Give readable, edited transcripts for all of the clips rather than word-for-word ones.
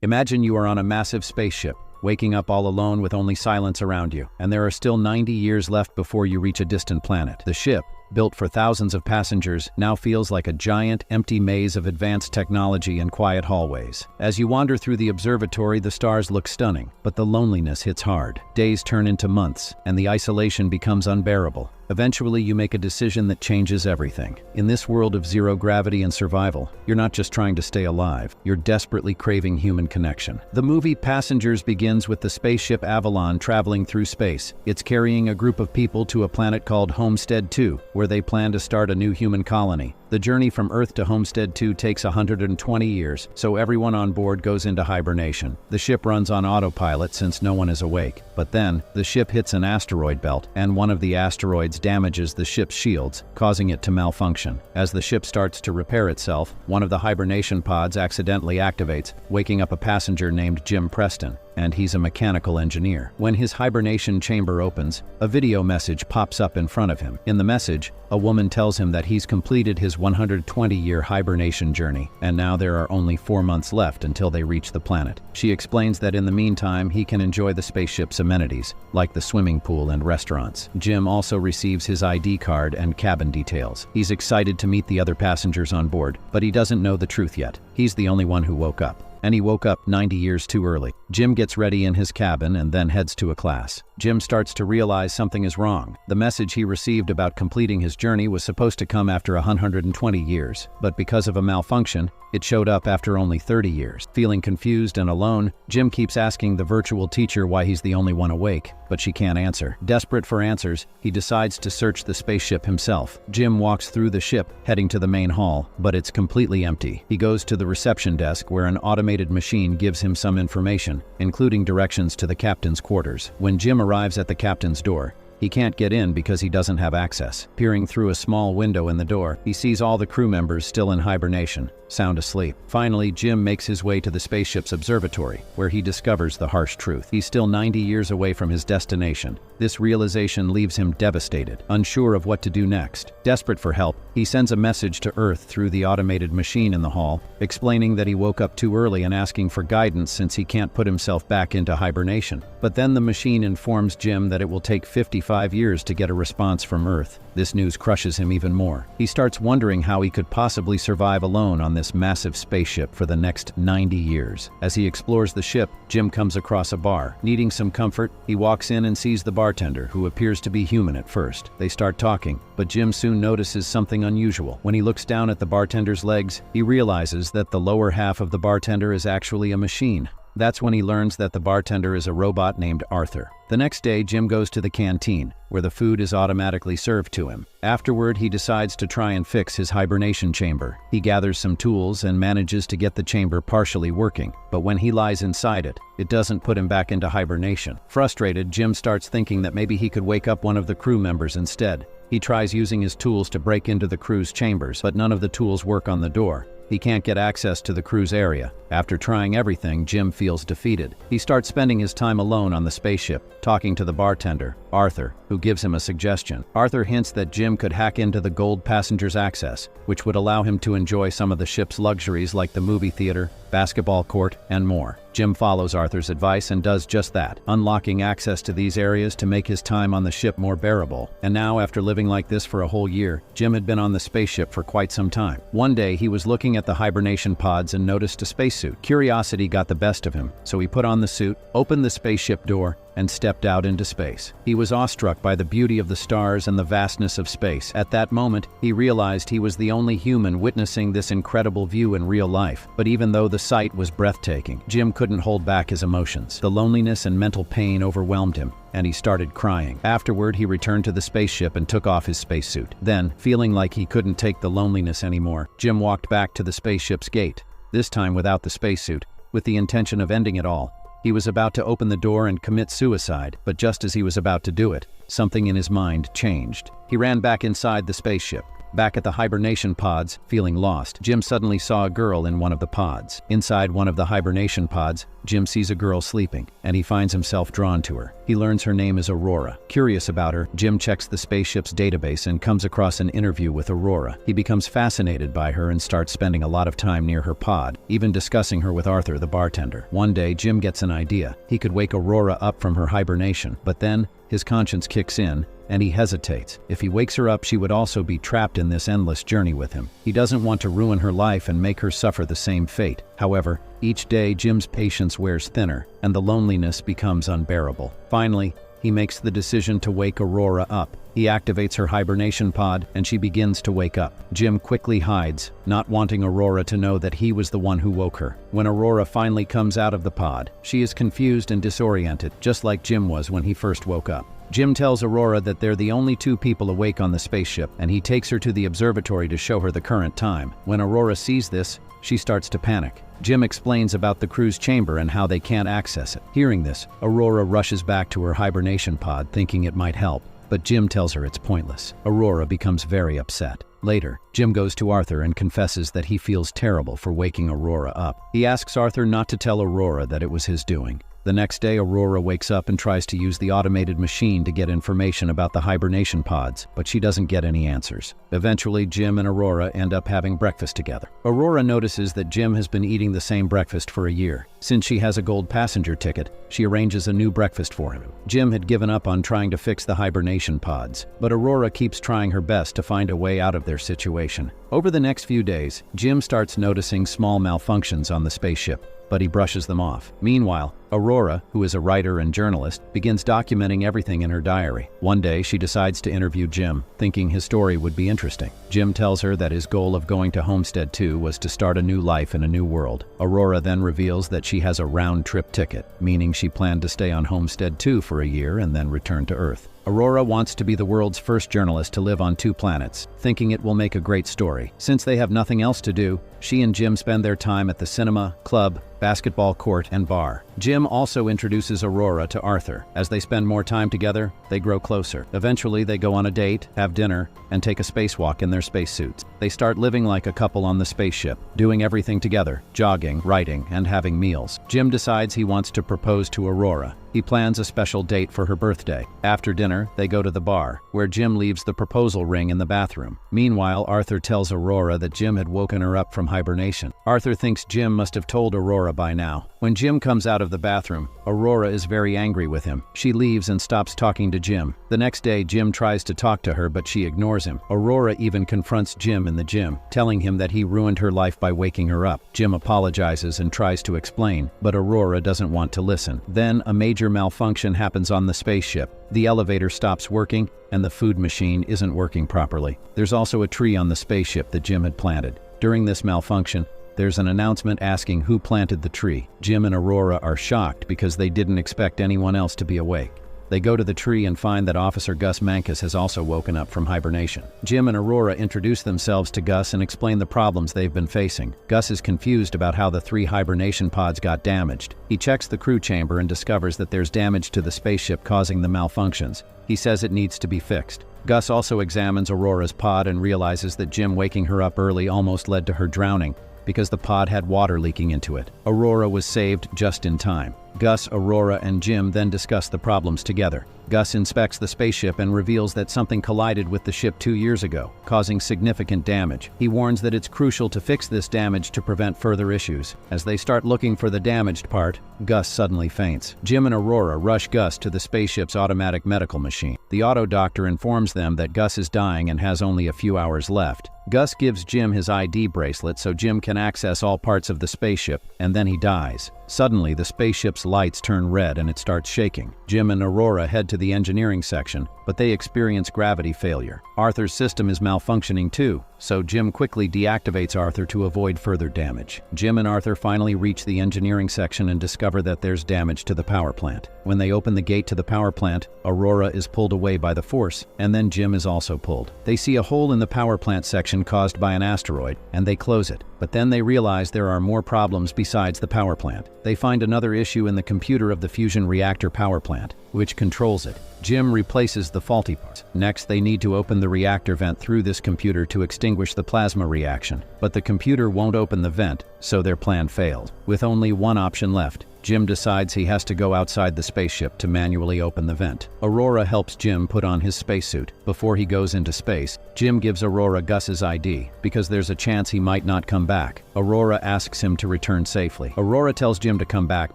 Imagine you are on a massive spaceship, waking up all alone with only silence around you, and there are still 90 years left before you reach a distant planet. The ship, built for thousands of passengers, now feels like a giant, empty maze of advanced technology and quiet hallways. As you wander through the observatory, the stars look stunning, but the loneliness hits hard. Days turn into months, and the isolation becomes unbearable. Eventually, you make a decision that changes everything. In this world of zero gravity and survival, you're not just trying to stay alive, you're desperately craving human connection. The movie Passengers begins with the spaceship Avalon traveling through space. It's carrying a group of people to a planet called Homestead 2, where they plan to start a new human colony. The journey from Earth to Homestead 2 takes 120 years, so everyone on board goes into hibernation. The ship runs on autopilot since no one is awake. But then, the ship hits an asteroid belt, and one of the asteroids damages the ship's shields, causing it to malfunction. As the ship starts to repair itself, one of the hibernation pods accidentally activates, waking up a passenger named Jim Preston, and he's a mechanical engineer. When his hibernation chamber opens, a video message pops up in front of him. In the message, a woman tells him that he's completed his 120-year hibernation journey, and now there are only 4 months left until they reach the planet. She explains that in the meantime, he can enjoy the spaceship's amenities, like the swimming pool and restaurants. Jim also receives his ID card and cabin details. He's excited to meet the other passengers on board, but he doesn't know the truth yet. He's the only one who woke up. And he woke up 90 years too early. Jim gets ready in his cabin and then heads to a class. Jim starts to realize something is wrong. The message he received about completing his journey was supposed to come after 120 years, but because of a malfunction, it showed up after only 30 years. Feeling confused and alone, Jim keeps asking the virtual teacher why he's the only one awake, but she can't answer. Desperate for answers, he decides to search the spaceship himself. Jim walks through the ship, heading to the main hall, but it's completely empty. He goes to the reception desk where an automated machine gives him some information, including directions to the captain's quarters. When Jim arrives at the captain's door, he can't get in because he doesn't have access. Peering through a small window in the door, he sees all the crew members still in hibernation, sound asleep. Finally, Jim makes his way to the spaceship's observatory, where he discovers the harsh truth. He's still 90 years away from his destination. This realization leaves him devastated, unsure of what to do next. Desperate for help, he sends a message to Earth through the automated machine in the hall, explaining that he woke up too early and asking for guidance since he can't put himself back into hibernation. But then the machine informs Jim that it will take 55 years to get a response from Earth. This news crushes him even more. He starts wondering how he could possibly survive alone on this massive spaceship for the next 90 years. As he explores the ship, Jim comes across a bar. Needing some comfort, he walks in and sees the bartender, who appears to be human at first. They start talking, but Jim soon notices something unusual. When he looks down at the bartender's legs, he realizes that the lower half of the bartender is actually a machine. That's when he learns that the bartender is a robot named Arthur. The next day, Jim goes to the canteen, where the food is automatically served to him. Afterward, he decides to try and fix his hibernation chamber. He gathers some tools and manages to get the chamber partially working, but when he lies inside it, it doesn't put him back into hibernation. Frustrated, Jim starts thinking that maybe he could wake up one of the crew members instead. He tries using his tools to break into the crew's chambers, but none of the tools work on the door. He can't get access to the crew's area. After trying everything, Jim feels defeated. He starts spending his time alone on the spaceship, talking to the bartender, Arthur, who gives him a suggestion. Arthur hints that Jim could hack into the gold passenger's access, which would allow him to enjoy some of the ship's luxuries like the movie theater, basketball court, and more. Jim follows Arthur's advice and does just that, unlocking access to these areas to make his time on the ship more bearable. And now, after living like this for a whole year, Jim had been on the spaceship for quite some time. One day, he was looking at the hibernation pods and noticed a spacesuit. Curiosity got the best of him, so he put on the suit, opened the spaceship door, and stepped out into space. He was awestruck by the beauty of the stars and the vastness of space. At that moment, he realized he was the only human witnessing this incredible view in real life. But even though the sight was breathtaking, Jim couldn't hold back his emotions. The loneliness and mental pain overwhelmed him, and he started crying. Afterward, he returned to the spaceship and took off his spacesuit. Then, feeling like he couldn't take the loneliness anymore, Jim walked back to the spaceship's gate, this time without the spacesuit, with the intention of ending it all. He was about to open the door and commit suicide, but just as he was about to do it, something in his mind changed. He ran back inside the spaceship, Back at the hibernation pods, feeling lost, Jim suddenly saw a girl in one of the pods. Inside one of the hibernation pods, Jim sees a girl sleeping, and he finds himself drawn to her. He learns her name is Aurora. Curious about her, Jim checks the spaceship's database and comes across an interview with Aurora. He becomes fascinated by her and starts spending a lot of time near her pod, even discussing her with Arthur, the bartender. One day, Jim gets an idea. He could wake Aurora up from her hibernation, but then his conscience kicks in, and he hesitates. If he wakes her up, she would also be trapped in this endless journey with him. He doesn't want to ruin her life and make her suffer the same fate. However, each day Jim's patience wears thinner, and the loneliness becomes unbearable. Finally, he makes the decision to wake Aurora up. He activates her hibernation pod, and she begins to wake up. Jim quickly hides, not wanting Aurora to know that he was the one who woke her. When Aurora finally comes out of the pod, she is confused and disoriented, just like Jim was when he first woke up. Jim tells Aurora that they're the only two people awake on the spaceship, and he takes her to the observatory to show her the current time. When Aurora sees this, she starts to panic. Jim explains about the crew's chamber and how they can't access it. Hearing this, Aurora rushes back to her hibernation pod, thinking it might help, but Jim tells her it's pointless. Aurora becomes very upset. Later, Jim goes to Arthur and confesses that he feels terrible for waking Aurora up. He asks Arthur not to tell Aurora that it was his doing. The next day, Aurora wakes up and tries to use the automated machine to get information about the hibernation pods, but she doesn't get any answers. Eventually, Jim and Aurora end up having breakfast together. Aurora notices that Jim has been eating the same breakfast for a year. Since she has a gold passenger ticket, she arranges a new breakfast for him. Jim had given up on trying to fix the hibernation pods, but Aurora keeps trying her best to find a way out of their situation. Over the next few days, Jim starts noticing small malfunctions on the spaceship, but he brushes them off. Meanwhile, Aurora, who is a writer and journalist, begins documenting everything in her diary. One day, she decides to interview Jim, thinking his story would be interesting. Jim tells her that his goal of going to Homestead 2 was to start a new life in a new world. Aurora then reveals that she has a round-trip ticket, meaning she planned to stay on Homestead 2 for a year and then return to Earth. Aurora wants to be the world's first journalist to live on 2 planets, thinking it will make a great story. Since they have nothing else to do, she and Jim spend their time at the cinema, club, basketball court, and bar. Jim also introduces Aurora to Arthur. As they spend more time together, they grow closer. Eventually, they go on a date, have dinner, and take a spacewalk in their spacesuits. They start living like a couple on the spaceship, doing everything together, jogging, writing, and having meals. Jim decides he wants to propose to Aurora. He plans a special date for her birthday. After dinner, they go to the bar, where Jim leaves the proposal ring in the bathroom. Meanwhile, Arthur tells Aurora that Jim had woken her up from hibernation. Arthur thinks Jim must have told Aurora by now. When Jim comes out of the bathroom, Aurora is very angry with him. She leaves and stops talking to Jim. The next day, Jim tries to talk to her, but she ignores him. Aurora even confronts Jim in the gym, telling him that he ruined her life by waking her up. Jim apologizes and tries to explain, but Aurora doesn't want to listen. Then, a major malfunction happens on the spaceship. The elevator stops working, and the food machine isn't working properly. There's also a tree on the spaceship that Jim had planted. During this malfunction, there's an announcement asking who planted the tree. Jim and Aurora are shocked because they didn't expect anyone else to be awake. They go to the tree and find that Officer Gus Mankus has also woken up from hibernation. Jim and Aurora introduce themselves to Gus and explain the problems they've been facing. Gus is confused about how the 3 hibernation pods got damaged. He checks the crew chamber and discovers that there's damage to the spaceship causing the malfunctions. He says it needs to be fixed. Gus also examines Aurora's pod and realizes that Jim waking her up early almost led to her drowning, because the pod had water leaking into it. Aurora was saved just in time. Gus, Aurora, and Jim then discuss the problems together. Gus inspects the spaceship and reveals that something collided with the ship 2 years ago, causing significant damage. He warns that it's crucial to fix this damage to prevent further issues. As they start looking for the damaged part, Gus suddenly faints. Jim and Aurora rush Gus to the spaceship's automatic medical machine. The auto doctor informs them that Gus is dying and has only a few hours left. Gus gives Jim his ID bracelet so Jim can access all parts of the spaceship, and then he dies. Suddenly, the spaceship's lights turn red and it starts shaking. Jim and Aurora head to the engineering section, but they experience gravity failure. Arthur's system is malfunctioning too, so Jim quickly deactivates Arthur to avoid further damage. Jim and Arthur finally reach the engineering section and discover that there's damage to the power plant. When they open the gate to the power plant, Aurora is pulled away by the force, and then Jim is also pulled. They see a hole in the power plant section caused by an asteroid, and they close it. But then they realize there are more problems besides the power plant. They find another issue in the computer of the fusion reactor power plant, which controls it. Jim replaces the faulty parts. Next, they need to open the reactor vent through this computer to extinguish the plasma reaction. But the computer won't open the vent, so their plan failed. With only one option left, Jim decides he has to go outside the spaceship to manually open the vent. Aurora helps Jim put on his spacesuit. Before he goes into space, Jim gives Aurora Gus's ID, because there's a chance he might not come back. Aurora asks him to return safely. Aurora tells Jim to come back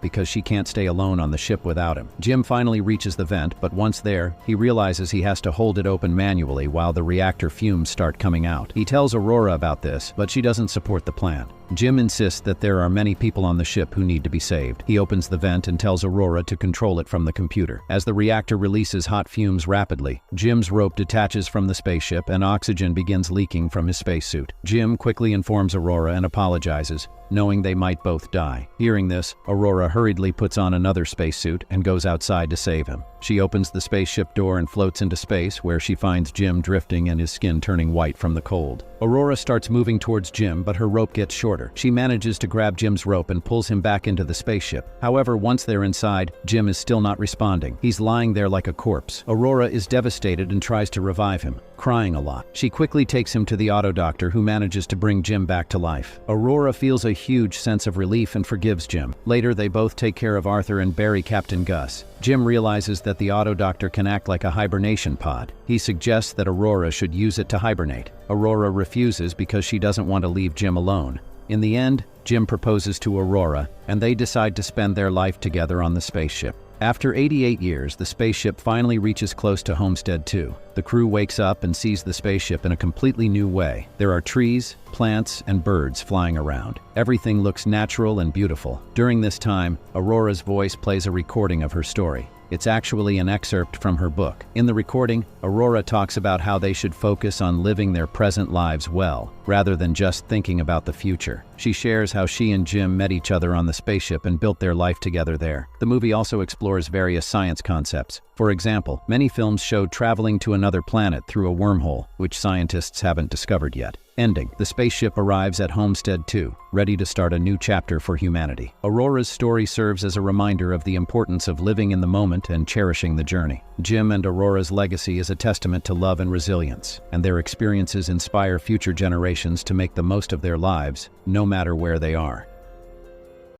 because she can't stay alone on the ship without him. Jim finally reaches the vent, but once there, he realizes he has to hold it open manually while the reactor fumes start coming out. He tells Aurora about this, but she doesn't support the plan. Jim insists that there are many people on the ship who need to be saved. He opens the vent and tells Aurora to control it from the computer. As the reactor releases hot fumes rapidly, Jim's rope detaches from the spaceship and oxygen begins leaking from his spacesuit. Jim quickly informs Aurora and apologizes, knowing they might both die. Hearing this, Aurora hurriedly puts on another spacesuit and goes outside to save him. She opens the spaceship door and floats into space, where she finds Jim drifting and his skin turning white from the cold. Aurora starts moving towards Jim, but her rope gets shorter. She manages to grab Jim's rope and pulls him back into the spaceship. However, once they're inside, Jim is still not responding. He's lying there like a corpse. Aurora is devastated and tries to revive him, crying a lot. She quickly takes him to the auto doctor, who manages to bring Jim back to life. Aurora feels a huge sense of relief and forgives Jim. Later, they both take care of Arthur and bury Captain Gus. Jim realizes that the auto doctor can act like a hibernation pod. He suggests that Aurora should use it to hibernate. Aurora refuses because she doesn't want to leave Jim alone. In the end, Jim proposes to Aurora, and they decide to spend their life together on the spaceship. After 88 years, the spaceship finally reaches close to Homestead 2. The crew wakes up and sees the spaceship in a completely new way. There are trees, plants, and birds flying around. Everything looks natural and beautiful. During this time, Aurora's voice plays a recording of her story. It's actually an excerpt from her book. In the recording, Aurora talks about how they should focus on living their present lives well, rather than just thinking about the future. She shares how she and Jim met each other on the spaceship and built their life together there. The movie also explores various science concepts. For example, many films show traveling to another planet through a wormhole, which scientists haven't discovered yet. Ending. The spaceship arrives at Homestead 2, ready to start a new chapter for humanity. Aurora's story serves as a reminder of the importance of living in the moment and cherishing the journey. Jim and Aurora's legacy is a testament to love and resilience, and their experiences inspire future generations to make the most of their lives, no matter where they are.